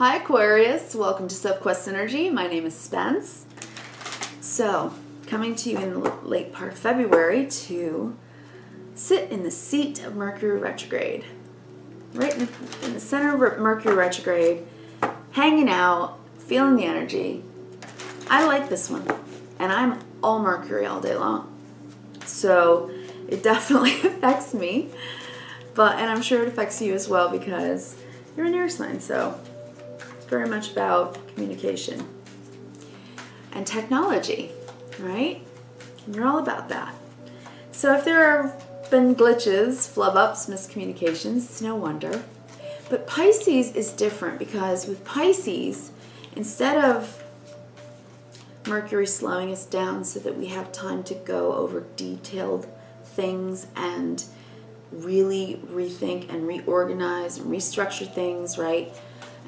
Hi Aquarius, welcome to Sophquest Energy. My name is Spence. So, coming to you in the late part of February to sit in the seat of Mercury Retrograde. Right in the center of Mercury Retrograde, hanging out, feeling the energy. I like this one, and I'm all Mercury all day long. So, it definitely affects me, and I'm sure it affects you as well because you're an air sign, so very much about communication and technology, right? And you're all about that. So if there have been glitches, flub-ups, miscommunications, it's no wonder. But Pisces is different because with Pisces, instead of Mercury slowing us down so that we have time to go over detailed things and really rethink and reorganize and restructure things, right?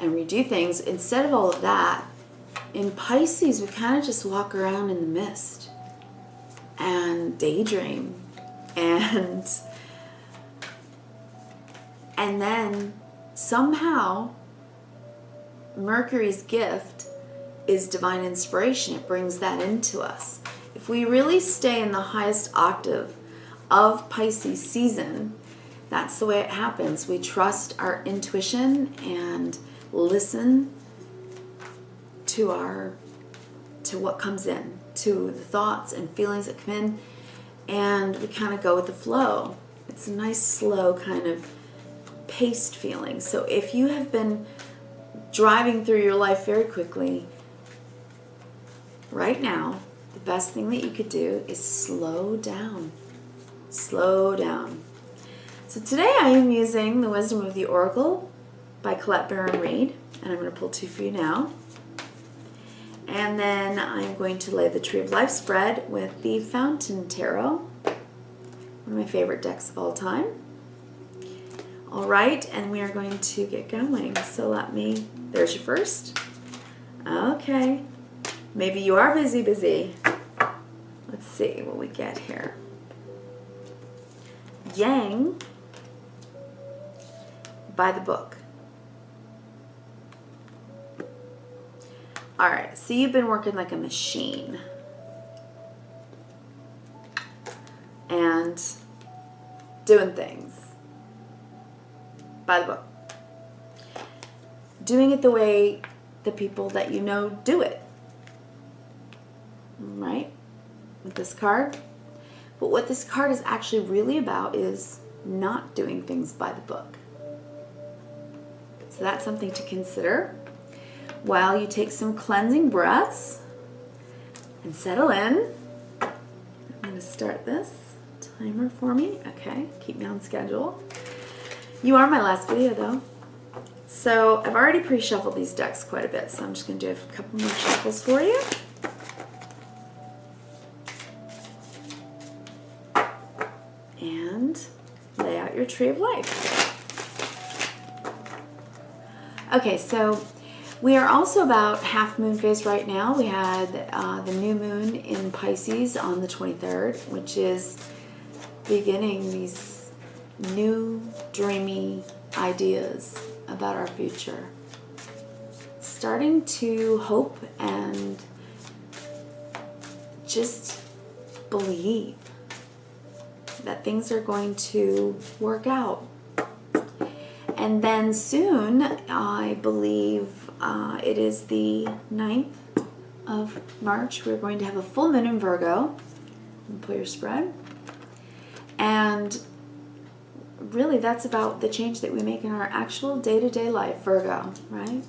And redo things. Instead of all of that, in Pisces, we kind of just walk around in the mist and daydream. And then somehow Mercury's gift is divine inspiration. It brings that into us. If we really stay in the highest octave of Pisces season, that's the way it happens. We trust our intuition and listen to what comes in, to the thoughts and feelings that come in, and we kind of go with the flow. It's a nice, slow, kind of paced feeling. So if you have been driving through your life very quickly, right now, the best thing that you could do is slow down. Slow down. So today I am using the Wisdom of the Oracle by Collette Baron-Reid, and I'm going to pull two for you now. And then I'm going to lay the Tree of Life spread with the Fountain Tarot, one of my favorite decks of all time. All right, and we are going to get going. So there's your first. Okay, maybe you are busy. Let's see what we get here. Yang by the book. All right, so you've been working like a machine and doing things by the book. Doing it the way the people that you know do it, right? With this card. But what this card is actually really about is not doing things by the book. So that's something to consider while you take some cleansing breaths and settle in. I'm going to start this timer for me. Okay, keep me on schedule. You are my last video though. So I've already pre-shuffled these decks quite a bit, so I'm just going to do a couple more shuffles for you. And lay out your Tree of Life. Okay, so we are also about half moon phase right now. We had the new moon in Pisces on the 23rd, which is beginning these new dreamy ideas about our future. Starting to hope and just believe that things are going to work out. And then soon, I believe it is the 9th of March, we're going to have a full moon in Virgo. Pull your spread. And really that's about the change that we make in our actual day-to-day life, Virgo, right?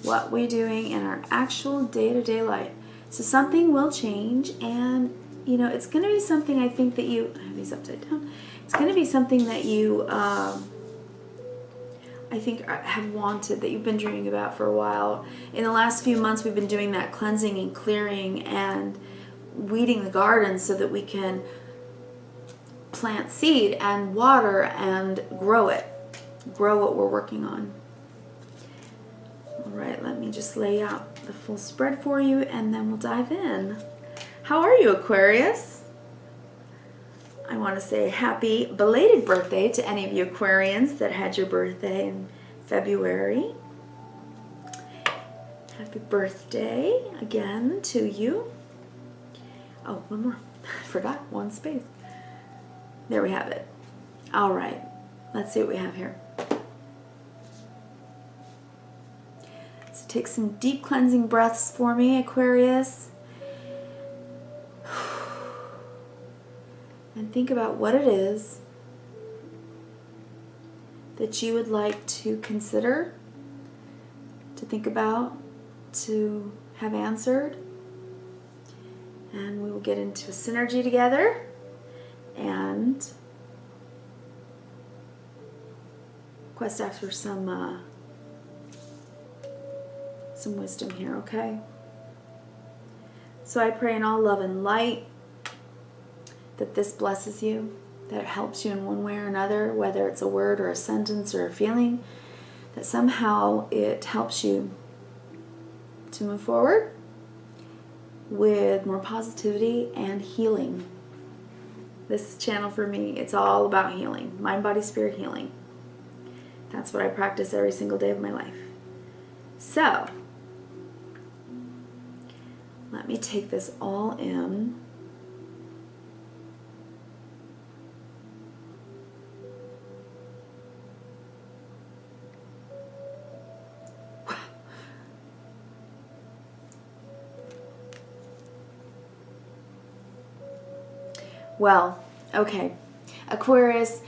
What we're doing in our actual day-to-day life. So something will change, and you know, it's going to be something I think that I have these upside down. It's going to be something that you, I think, have wanted, that you've been dreaming about for a while. In the last few months, we've been doing that cleansing and clearing and weeding the garden so that we can plant seed and water and grow what we're working on. All right, let me just lay out the full spread for you, and then we'll dive in. How are you, Aquarius? I want to say happy belated birthday to any of you Aquarians that had your birthday in February. Happy birthday again to you. Oh, one more. I forgot one space. There we have it. All right. Let's see what we have here. So take some deep cleansing breaths for me, Aquarius. And think about what it is that you would like to consider, to think about, to have answered. And we will get into a synergy together and quest after some wisdom here, okay? So I pray in all love and light that this blesses you, that it helps you in one way or another, whether it's a word or a sentence or a feeling, that somehow it helps you to move forward with more positivity and healing. This channel for me, it's all about healing. Mind, body, spirit healing. That's what I practice every single day of my life. So, let me take this all in. Well, okay, Aquarius,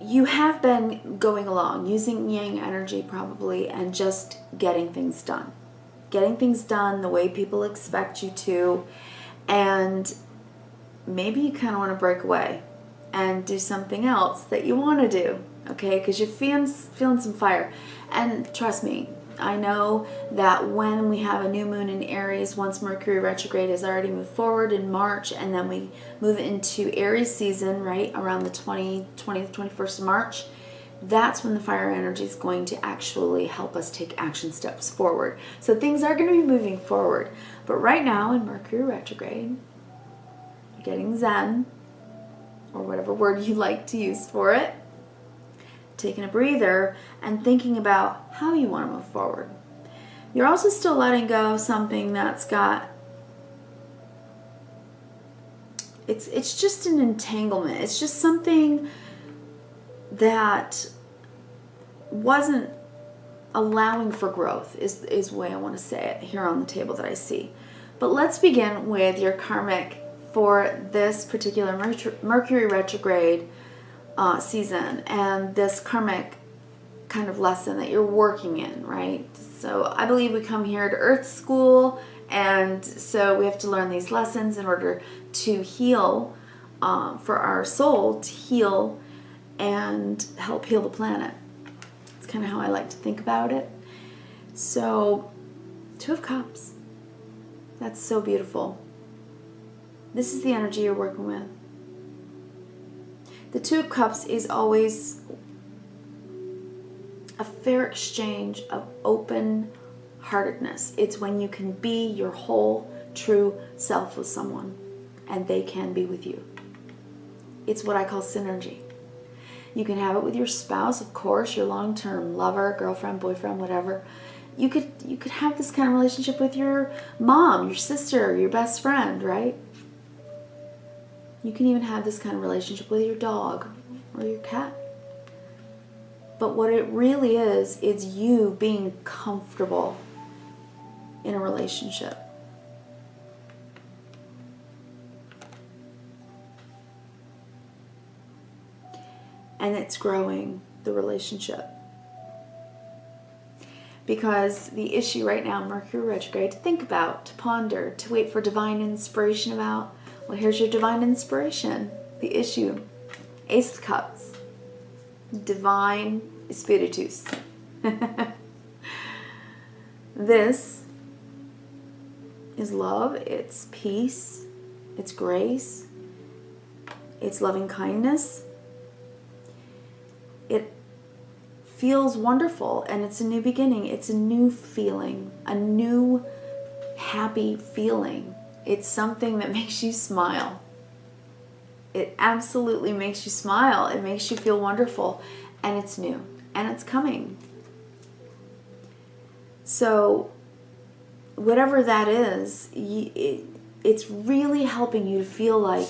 you have been going along using yang energy probably and just getting things done. Getting things done the way people expect you to, and maybe you kind of want to break away and do something else that you want to do, okay? Because you're feeling some fire. And trust me, I know that when we have a new moon in Aries, once Mercury retrograde has already moved forward in March, and then we move into Aries season, right, around the 20th, 21st of March, that's when the fire energy is going to actually help us take action steps forward. So things are going to be moving forward. But right now in Mercury retrograde, you're getting zen, or whatever word you like to use for it, taking a breather and thinking about how you want to move forward. You're also still letting go of something that's got, it's just an entanglement. It's just something that wasn't allowing for growth is the way I want to say it here on the table that I see. But let's begin with your karmic for this particular Mercury retrograde season and this karmic kind of lesson that you're working in, right? So I believe we come here to Earth School, and so we have to learn these lessons in order to heal, for our soul to heal and help heal the planet. It's kind of how I like to think about it. So, Two of Cups. That's so beautiful. This is the energy you're working with. The Two of Cups is always a fair exchange of open-heartedness. It's when you can be your whole, true self with someone, and they can be with you. It's what I call synergy. You can have it with your spouse, of course, your long-term lover, girlfriend, boyfriend, whatever. You could have this kind of relationship with your mom, your sister, your best friend, right? You can even have this kind of relationship with your dog or your cat. But what it really is you being comfortable in a relationship. And it's growing the relationship. Because the issue right now, Mercury retrograde, to think about, to ponder, to wait for divine inspiration about. Well, here's your divine inspiration. The issue, Ace of Cups, divine spiritus. This is love, it's peace, it's grace, it's loving kindness. It feels wonderful, and it's a new beginning. It's a new feeling, a new happy feeling. It's something that makes you smile. It absolutely makes you smile. It makes you feel wonderful, and it's new, and it's coming. So whatever that is, it's really helping you to feel like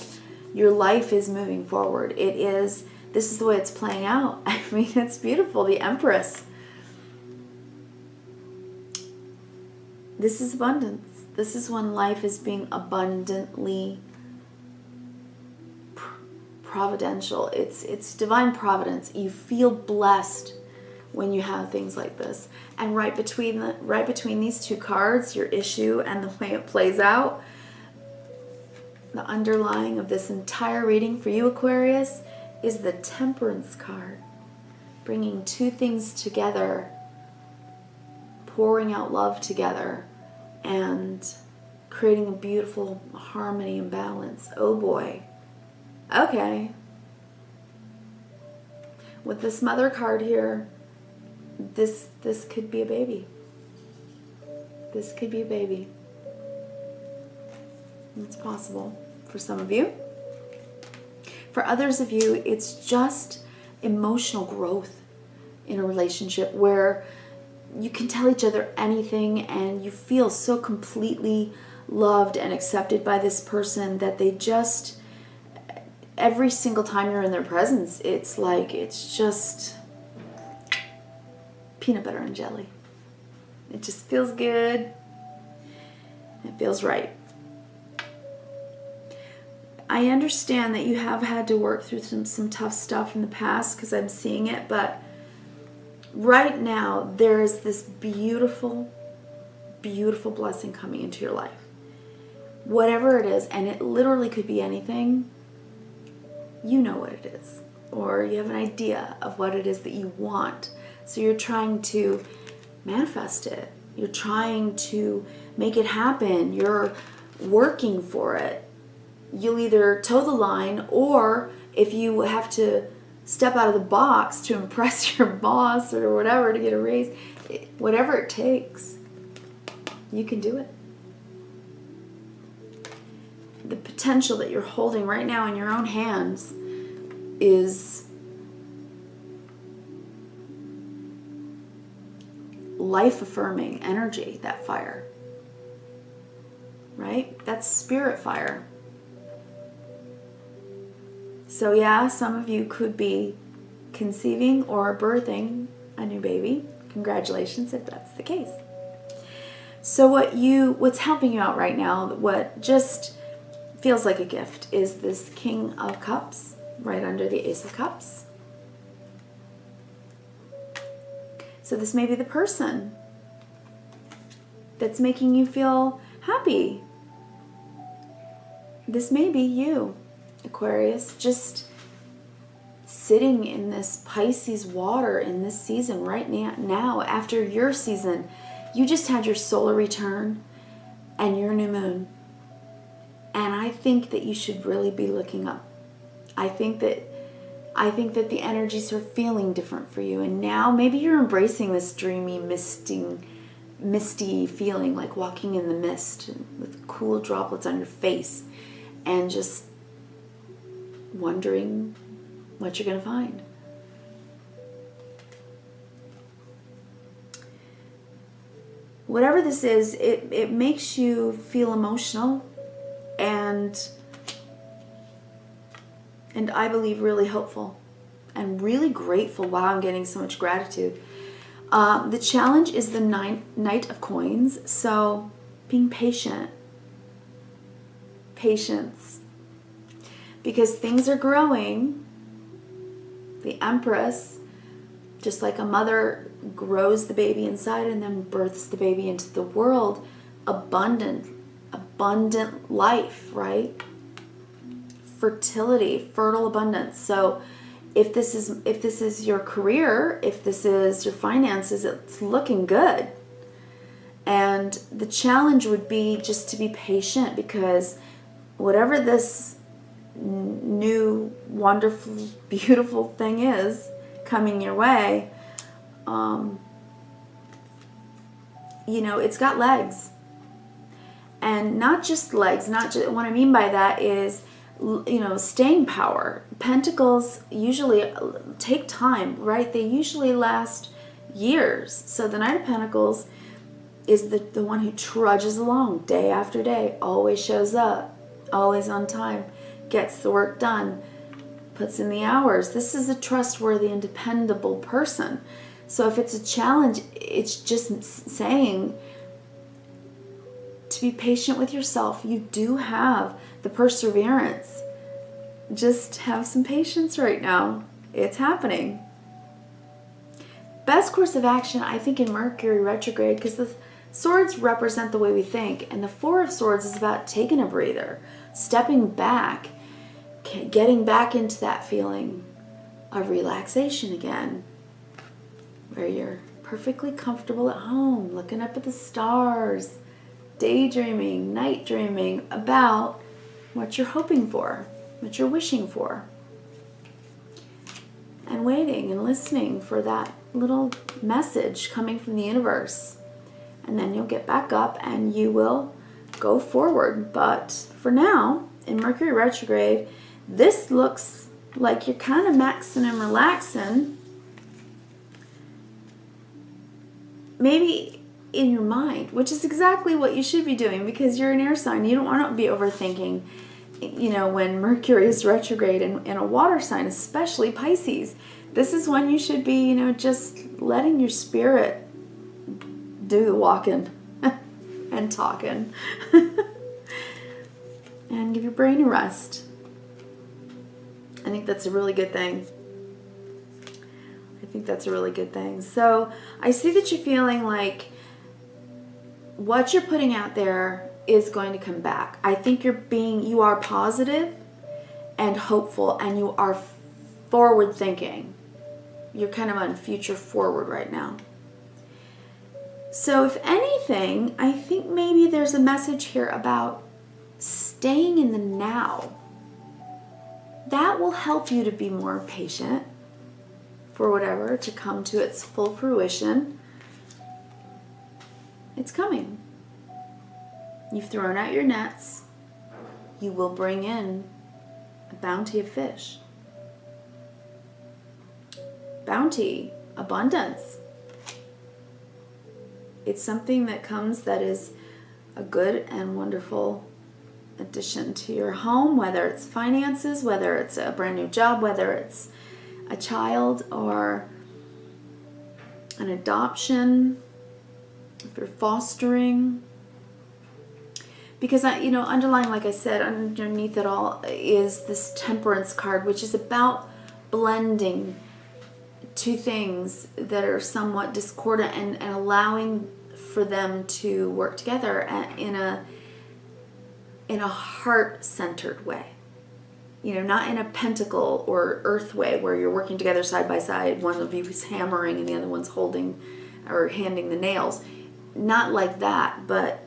your life is moving forward. This is the way it's playing out. I mean, it's beautiful. The Empress. This is abundance. This is when life is being abundantly providential. It's divine providence. You feel blessed when you have things like this. And right between these two cards, your issue and the way it plays out, the underlying of this entire reading for you, Aquarius, is the Temperance card. Bringing two things together, pouring out love together, and creating a beautiful harmony and balance. Oh boy. Okay. With this Mother card here, this could be a baby. This could be a baby. It's possible for some of you. For others of you, it's just emotional growth in a relationship where you can tell each other anything and you feel so completely loved and accepted by this person that they just, every single time you're in their presence, it's like, it's just peanut butter and jelly. It just feels good. It feels right. I understand that you have had to work through some tough stuff in the past because I'm seeing it, but right now there is this beautiful, beautiful blessing coming into your life. Whatever it is, and it literally could be anything, you know what it is, or you have an idea of what it is that you want. So you're trying to manifest it. You're trying to make it happen. You're working for it. You'll either toe the line, or if you have to step out of the box to impress your boss or whatever to get a raise, whatever it takes, you can do it. The potential that you're holding right now in your own hands is life-affirming energy, that fire. Right? That's spirit fire. So yeah, some of you could be conceiving or birthing a new baby. Congratulations if that's the case. So what's helping you out right now, what just feels like a gift, is this King of Cups right under the Ace of Cups. So this may be the person that's making you feel happy. This may be you, Aquarius, just sitting in this Pisces water in this season right now after your season. You just had your solar return and your new moon. And I think that you should really be looking up. I think that the energies are feeling different for you. And now maybe you're embracing this dreamy, misty feeling, like walking in the mist with cool droplets on your face and just wondering what you're going to find. Whatever this is, it makes you feel emotional and I believe really hopeful and really grateful. Wow, I'm getting so much gratitude. The challenge is the Knight of Coins, so being patient. Patience. Because things are growing. The Empress, just like a mother grows the baby inside and then births the baby into the world, abundant life, right? Fertility, fertile abundance. So if this is your career, if this is your finances, it's looking good. And the challenge would be just to be patient, because whatever this new, wonderful, beautiful thing is coming your way, it's got legs. And not just legs, what I mean by that is, staying power. Pentacles usually take time, right? They usually last years. So the Knight of Pentacles is the one who trudges along day after day, always shows up, always on time, gets the work done, puts in the hours. This is a trustworthy and dependable person. So if it's a challenge, it's just saying to be patient with yourself. You do have the perseverance. Just have some patience right now. It's happening. Best course of action, I think, in Mercury retrograde, because the swords represent the way we think, and the Four of Swords is about taking a breather, stepping back, getting back into that feeling of relaxation again, where you're perfectly comfortable at home, looking up at the stars, daydreaming, night dreaming about what you're hoping for, what you're wishing for, and waiting and listening for that little message coming from the universe. And then you'll get back up and you will go forward. But for now, in Mercury retrograde, this looks like you're kind of maxing and relaxing. Maybe in your mind, which is exactly what you should be doing, because you're an air sign. You don't want to be overthinking, when Mercury is retrograde in a water sign, especially Pisces. This is when you should be, just letting your spirit do the walking and talking and give your brain a rest. I think that's a really good thing. So I see that you're feeling like what you're putting out there is going to come back. I think you are positive and hopeful, and you are forward thinking. You're kind of on future forward right now. So if anything, I think maybe there's a message here about staying in the now. That will help you to be more patient for whatever to come to its full fruition. It's coming. You've thrown out your nets. You will bring in a bounty of fish. Bounty, abundance. It's something that comes that is a good and wonderful addition to your home, whether it's finances, whether it's a brand new job, whether it's a child or an adoption, if you're fostering. Because underlying, like I said, underneath it all is this Temperance card, which is about blending two things that are somewhat discordant and allowing for them to work together in a heart-centered way. Not in a pentacle or earth way where you're working together side by side. One of you is hammering and the other one's holding or handing the nails. Not like that, but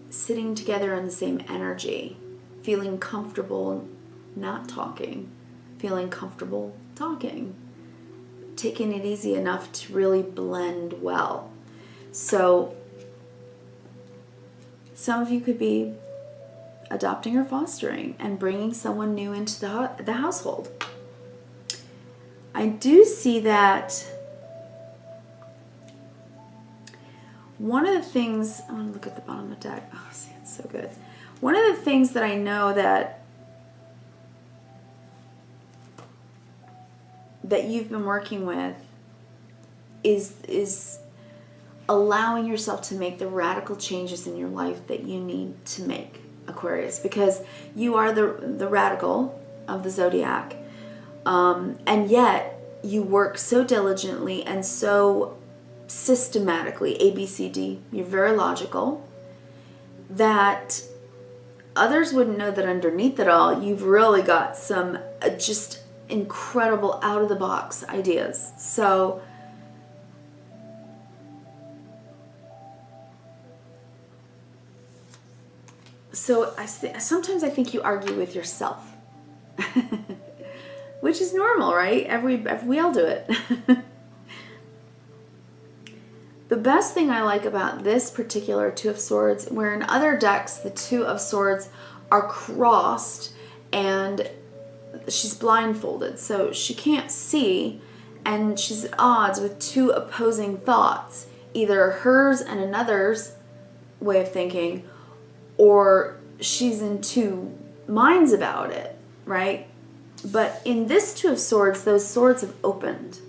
sitting together in the same energy, feeling comfortable not talking, feeling comfortable talking, taking it easy enough to really blend well. So some of you could be adopting or fostering and bringing someone new into the household. I do see that one of the things, I want to look at the bottom of the deck. Oh, see, it's so good. One of the things that I know that you've been working with is allowing yourself to make the radical changes in your life that you need to make, Aquarius, because you are the radical of the zodiac, and yet you work so diligently and so systematically, ABCD, you're very logical, that others wouldn't know that underneath it all, you've really got some just incredible out-of-the-box ideas. So sometimes I think you argue with yourself, which is normal, right? We all do it. The best thing I like about this particular Two of Swords, where in other decks the Two of Swords are crossed and she's blindfolded, so she can't see, and she's at odds with two opposing thoughts, either hers and another's way of thinking, or she's in two minds about it, right? But in this Two of Swords, those swords have opened.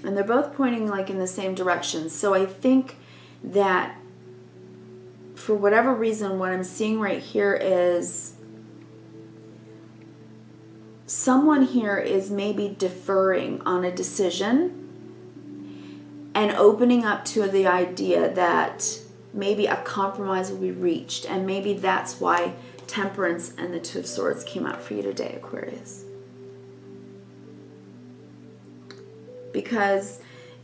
And they're both pointing like in the same direction. So I think that for whatever reason, what I'm seeing right here is someone here is maybe deferring on a decision and opening up to the idea that maybe a compromise will be reached. And maybe that's why Temperance and the Two of Swords came out for you today, Aquarius. Because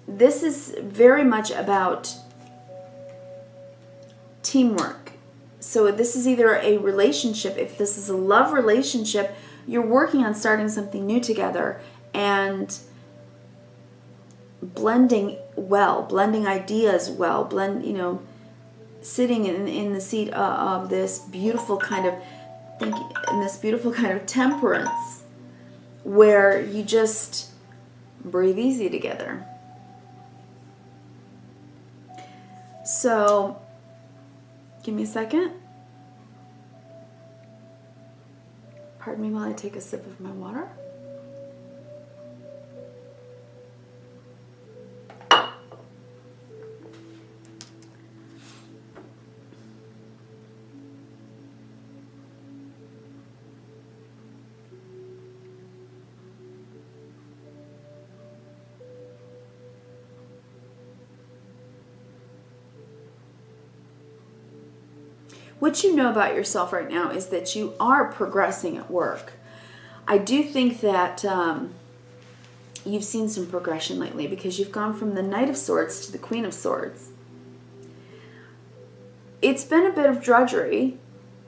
this is very much about teamwork. So this is either a relationship, if this is a love relationship, you're working on starting something new together and blending well, blending ideas well, sitting in the seat of this beautiful kind of thinking, in this beautiful kind of temperance, where you just breathe easy together. So, give me a second. Pardon me while I take a sip of my water. What you know about yourself right now is that you are progressing at work. I do think that you've seen some progression lately because you've gone from the Knight of Swords to the Queen of Swords. It's been a bit of drudgery,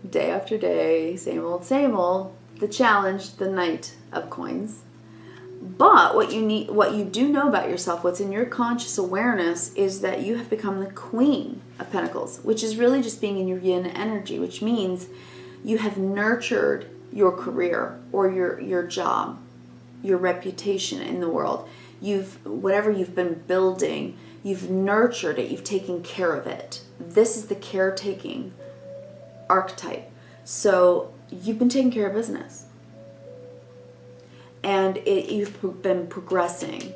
day after day, same old, the challenge, the Knight of Coins. But what you do know about yourself, what's in your conscious awareness, is that you have become the Queen of Pentacles, which is really just being in your yin energy, which means you have nurtured your career or your job, your reputation in the world. Whatever you've been building, you've nurtured it, you've taken care of it. This is the caretaking archetype. So you've been taking care of business. And you've been progressing.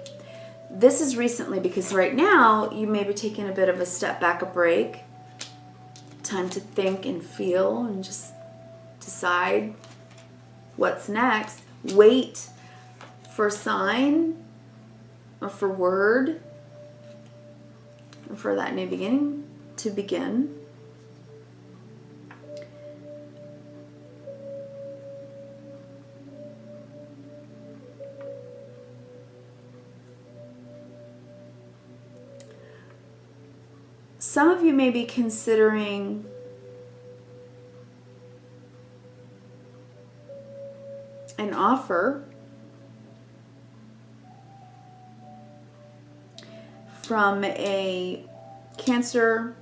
This is recently because right now you may be taking a bit of a step back, a break. Time to think and feel and just decide what's next. Wait for a sign or for word or for that new beginning to begin. Some of you may be considering an offer from a Cancer,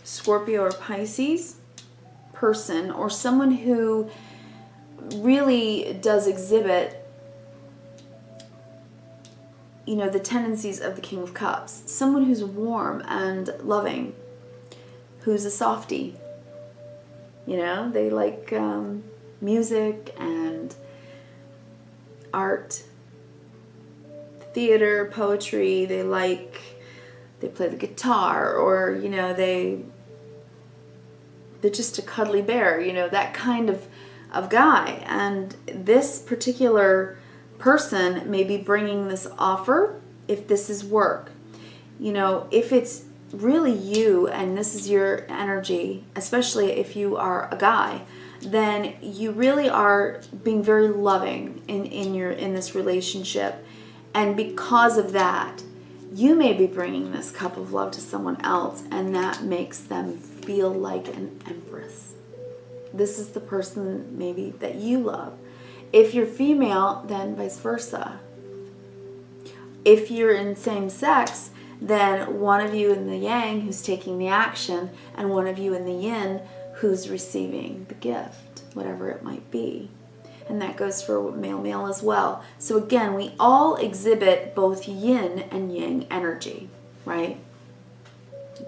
Scorpio, or Pisces person, or someone who really does exhibit the tendencies of the King of Cups. Someone who's warm and loving, who's a softie. They like music and art, theater, poetry. They play the guitar, or, they're just a cuddly bear, that kind of guy. And this particular person may be bringing this offer if this is work. If it's really you and this is your energy, especially if you are a guy, then you really are being very loving in this relationship. And because of that, you may be bringing this cup of love to someone else, and that makes them feel like an empress. This is the person maybe that you love. If you're female, then vice versa. If you're in same sex, then one of you in the yang who's taking the action, and one of you in the yin who's receiving the gift, whatever it might be. and that goes for male as well. So again, we all exhibit both yin and yang energy, right?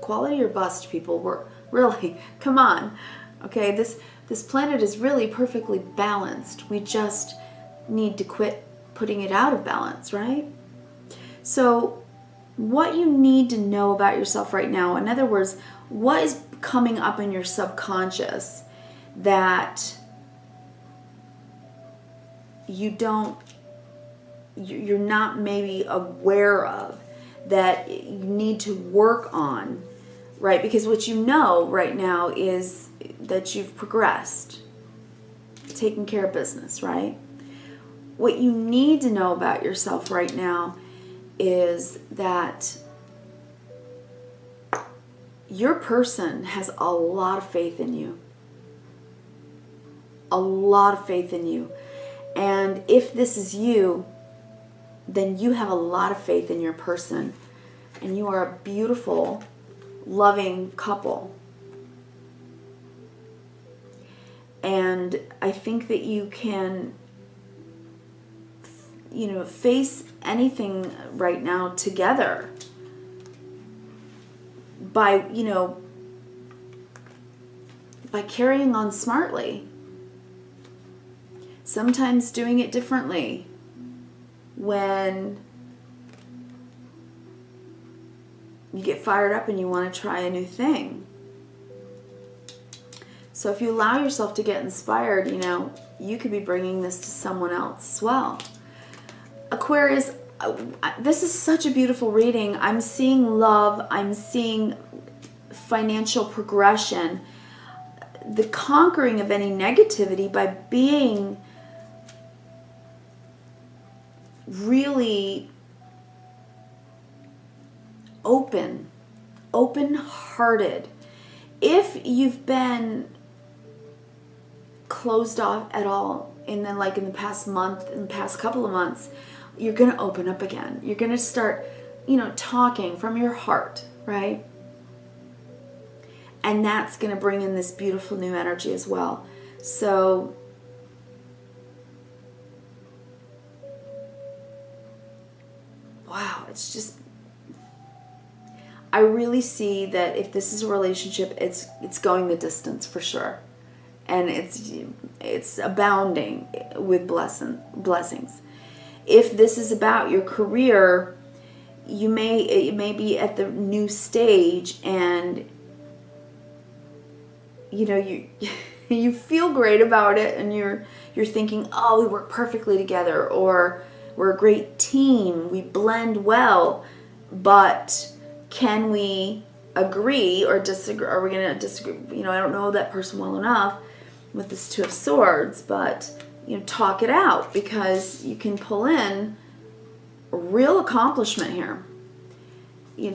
Quality or bust, people. We're really, come on. Okay, this planet is really perfectly balanced. We just need to quit putting it out of balance, right? So what you need to know about yourself right now, in other words, what is coming up in your subconscious that you're not maybe aware of, that you need to work on, right? Because what you know right now is that you've progressed, taking care of business, right? What you need to know about yourself right now is that your person has a lot of faith in you. A lot of faith in you. And if this is you, then you have a lot of faith in your person. And you are a beautiful, loving couple. And I think that you can, face anything right now together by carrying on smartly. Sometimes doing it differently when you get fired up and you want to try a new thing. So if you allow yourself to get inspired, you could be bringing this to someone else as well. Aquarius, this is such a beautiful reading. I'm seeing love. I'm seeing financial progression. The conquering of any negativity by being really open-hearted. If you've been closed off at all in the past month, in the past couple of months, you're going to open up again. You're going to start, talking from your heart, right? And that's going to bring in this beautiful new energy as well. So wow, it's just, I really see that if this is a relationship, it's going the distance for sure. And it's abounding with blessings. If this is about your career, it may be at the new stage, and you feel great about it, and you're thinking, oh, we work perfectly together, or we're a great team, we blend well, but can we agree or disagree? Are we going to disagree? I don't know that person well enough with this Two of Swords, but talk it out, because you can pull in real accomplishment here.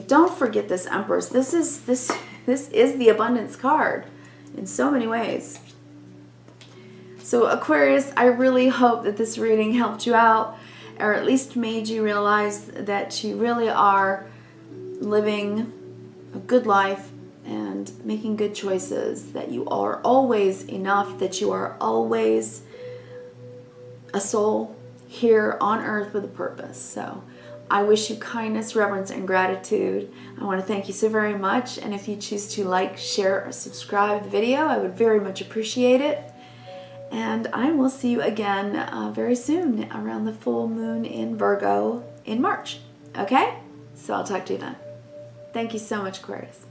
Don't forget this Empress. This is the abundance card in so many ways. So Aquarius, I really hope that this reading helped you out, or at least made you realize that you really are living a good life and making good choices, that you are always enough, that you are always a soul here on earth with a purpose. So I wish you kindness, reverence, and gratitude. I want to thank you so very much. And if you choose to like, share, or subscribe the video, I would very much appreciate it. And I will see you again very soon around the full moon in Virgo in March. Okay? So I'll talk to you then. Thank you so much, Aquarius.